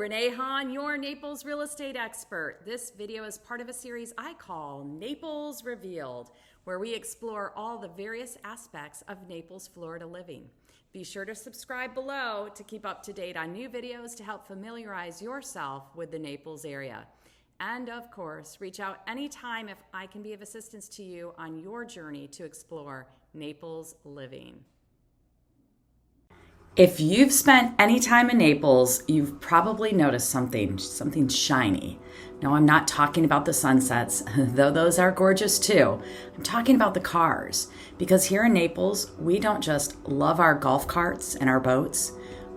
Renee Hahn, your Naples Real Estate Expert. This video is part of a series I call Naples Revealed, where we explore all the various aspects of Naples, Florida living. Be sure to subscribe below to keep up to date on new videos to help familiarize yourself with the Naples area. And of course, reach out anytime if I can be of assistance to you on your journey to explore Naples living. If you've spent any time in Naples, you've probably noticed something shiny. No, I'm not talking about the sunsets, though those are gorgeous too. I'm talking about the cars, because here in Naples, we don't just love our golf carts and our boats.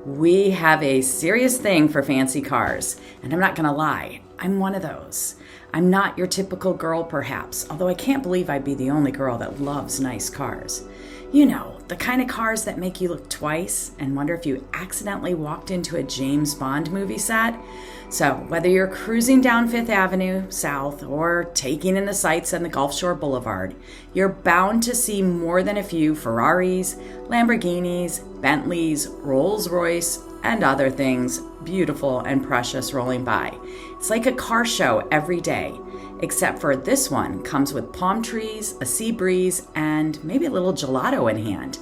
We have a serious thing for fancy cars, and I'm not gonna lie, I'm one of those. I'm not your typical girl, perhaps, although I can't believe I'd be the only girl that loves nice cars. You know, the kind of cars that make you look twice and wonder if you accidentally walked into a James Bond movie set. So whether you're cruising down Fifth Avenue South or taking in the sights on the Gulf Shore Boulevard, you're bound to see more than a few Ferraris, Lamborghinis, Bentleys, Rolls-Royce, and other things beautiful and precious rolling by. It's like a car show every day, except for this one comes with palm trees, a sea breeze, and maybe a little gelato in hand.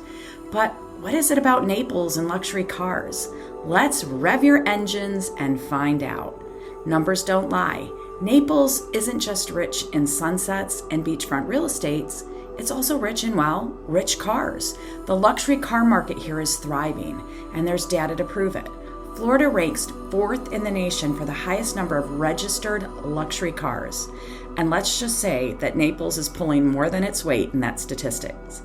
But what is it about Naples and luxury cars? Let's rev your engines and find out. Numbers don't lie. Naples isn't just rich in sunsets and beachfront real estates, it's also rich in, well, rich cars. The luxury car market here is thriving, and there's data to prove it. Florida ranks 4th in the nation for the highest number of registered luxury cars. And let's just say that Naples is pulling more than its weight in that statistics.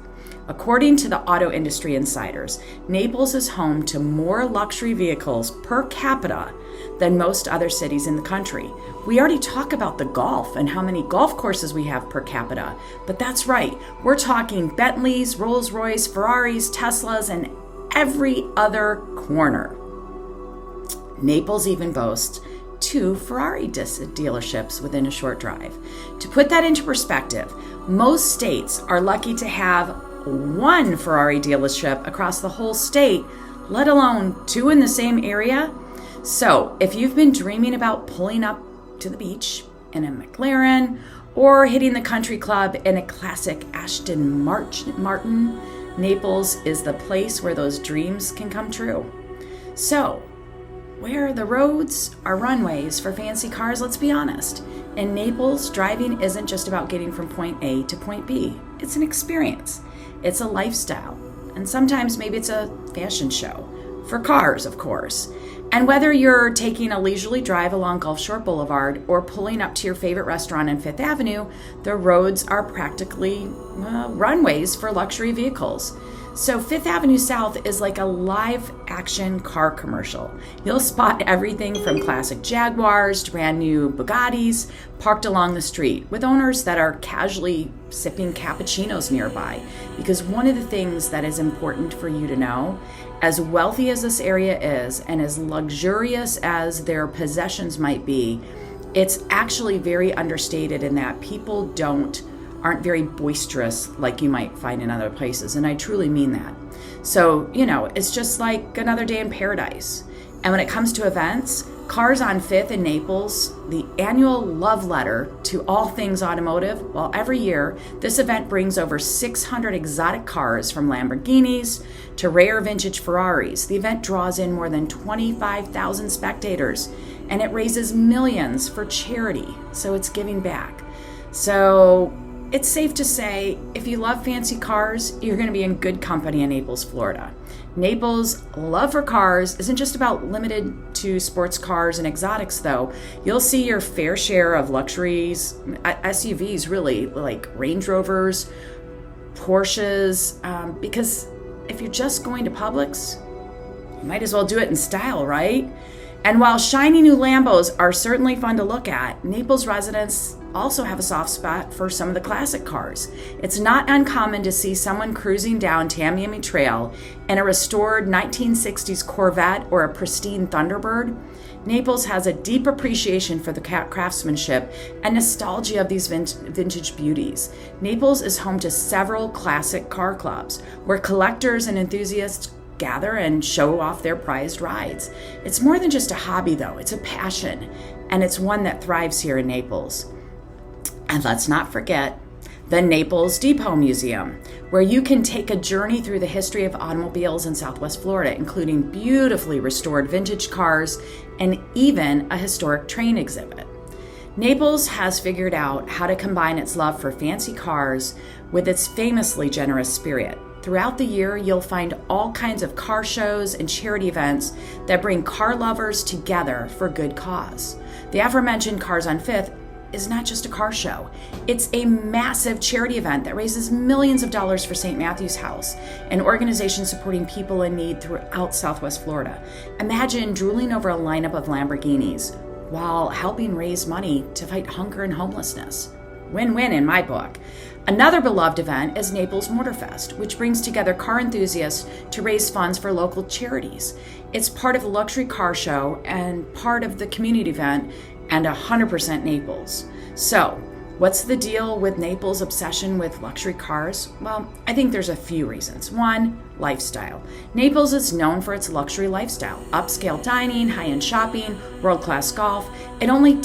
According to the Auto Industry Insiders, Naples is home to more luxury vehicles per capita than most other cities in the country. We already talk about the golf and how many golf courses we have per capita, but that's right. We're talking Bentleys, Rolls-Royce, Ferraris, Teslas, and every other corner. Naples even boasts 2 Ferrari dealerships within a short drive. To put that into perspective, most states are lucky to have 1 Ferrari dealership across the whole state, let alone 2 in the same area. So if you've been dreaming about pulling up to the beach in a McLaren or hitting the country club in a classic Aston Martin, Naples is the place where those dreams can come true. So, where the roads are runways for fancy cars, let's be honest. In Naples, driving isn't just about getting from point A to point B. It's an experience. It's a lifestyle. And sometimes maybe it's a fashion show. For cars, of course. And whether you're taking a leisurely drive along Gulf Shore Boulevard or pulling up to your favorite restaurant on Fifth Avenue, the roads are practically runways for luxury vehicles. So Fifth Avenue South is like a live action car commercial. You'll spot everything from classic Jaguars to brand new Bugattis parked along the street with owners that are casually sipping cappuccinos nearby. Because one of the things that is important for you to know, as wealthy as this area is and as luxurious as their possessions might be, it's actually very understated in that people aren't very boisterous like you might find in other places. And I truly mean that. So, it's just like another day in paradise. And when it comes to events, Cars on 5th in Naples, the annual love letter to all things automotive, well, every year, this event brings over 600 exotic cars from Lamborghinis to rare vintage Ferraris. The event draws in more than 25,000 spectators, and it raises millions for charity, so it's giving back. So, it's safe to say, if you love fancy cars, you're going to be in good company in Naples, Florida. Naples' love for cars isn't just about limited to sports cars and exotics, though. You'll see your fair share of luxuries, SUVs really, like Range Rovers, Porsches, because if you're just going to Publix, you might as well do it in style, right? And while shiny new Lambos are certainly fun to look at, Naples residents also have a soft spot for some of the classic cars. It's not uncommon to see someone cruising down Tamiami Trail in a restored 1960s Corvette or a pristine Thunderbird. Naples has a deep appreciation for the craftsmanship and nostalgia of these vintage beauties. Naples is home to several classic car clubs where collectors and enthusiasts gather and show off their prized rides. It's more than just a hobby, though. It's a passion, and it's one that thrives here in Naples. And let's not forget the Naples Depot Museum, where you can take a journey through the history of automobiles in Southwest Florida, including beautifully restored vintage cars and even a historic train exhibit. Naples has figured out how to combine its love for fancy cars with its famously generous spirit. Throughout the year, you'll find all kinds of car shows and charity events that bring car lovers together for a good cause. The aforementioned Cars on Fifth is not just a car show. It's a massive charity event that raises millions of dollars for St. Matthew's House, an organization supporting people in need throughout Southwest Florida. Imagine drooling over a lineup of Lamborghinis while helping raise money to fight hunger and homelessness. Win-win in my book. Another beloved event is Naples Motorfest, which brings together car enthusiasts to raise funds for local charities. It's part of the luxury car show and part of the community event, and 100% Naples. So, what's the deal with Naples' obsession with luxury cars? Well, I think there's a few reasons. One, lifestyle. Naples is known for its luxury lifestyle, upscale dining, high-end shopping, world-class golf. It only,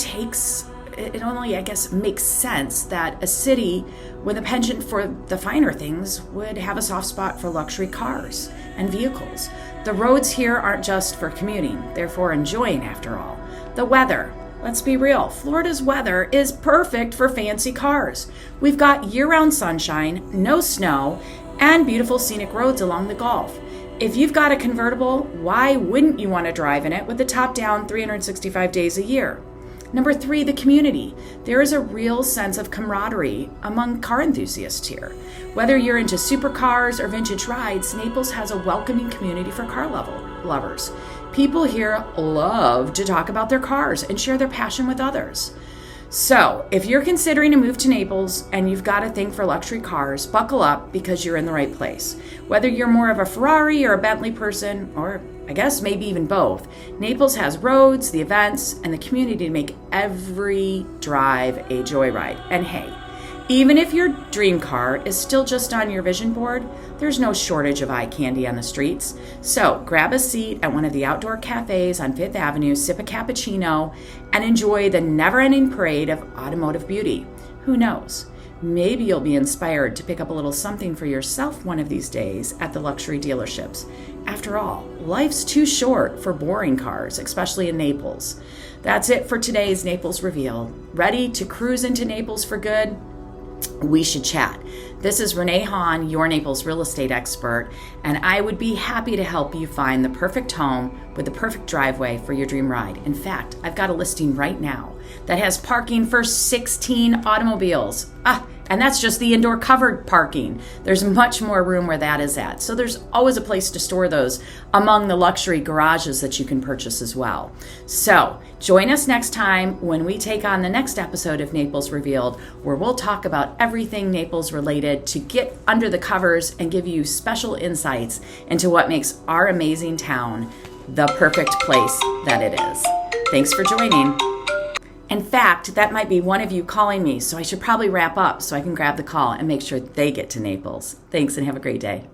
I guess, makes sense that a city with a penchant for the finer things would have a soft spot for luxury cars and vehicles. The roads here aren't just for commuting, they're for enjoying after all. The weather. Let's be real, Florida's weather is perfect for fancy cars. We've got year-round sunshine, no snow, and beautiful scenic roads along the Gulf. If you've got a convertible, why wouldn't you want to drive in it with the top down 365 days a year? Number 3, the community. There is a real sense of camaraderie among car enthusiasts here. Whether you're into supercars or vintage rides, Naples has a welcoming community for car lovers. People here love to talk about their cars and share their passion with others. So, if you're considering a move to Naples and you've got a thing for luxury cars, buckle up because you're in the right place. Whether you're more of a Ferrari or a Bentley person, or I guess maybe even both, Naples has roads, the events, and the community to make every drive a joyride. And hey, even if your dream car is still just on your vision board, there's no shortage of eye candy on the streets. So grab a seat at one of the outdoor cafes on Fifth Avenue, sip a cappuccino, and enjoy the never-ending parade of automotive beauty. Who knows? Maybe you'll be inspired to pick up a little something for yourself one of these days at the luxury dealerships. After all, life's too short for boring cars, especially in Naples. That's it for today's Naples Revealed. Ready to cruise into Naples for good? We should chat. This is Renee Hahn, your Naples Real Estate Expert, and I would be happy to help you find the perfect home with the perfect driveway for your dream ride. In fact, I've got a listing right now that has parking for 16 automobiles. And that's just the indoor covered parking. There's much more room where that is at. So there's always a place to store those among the luxury garages that you can purchase as well. So join us next time when we take on the next episode of Naples Revealed, where we'll talk about everything Naples related to get under the covers and give you special insights into what makes our amazing town the perfect place that it is. Thanks for joining. In fact, that might be one of you calling me, so I should probably wrap up so I can grab the call and make sure they get to Naples. Thanks and have a great day.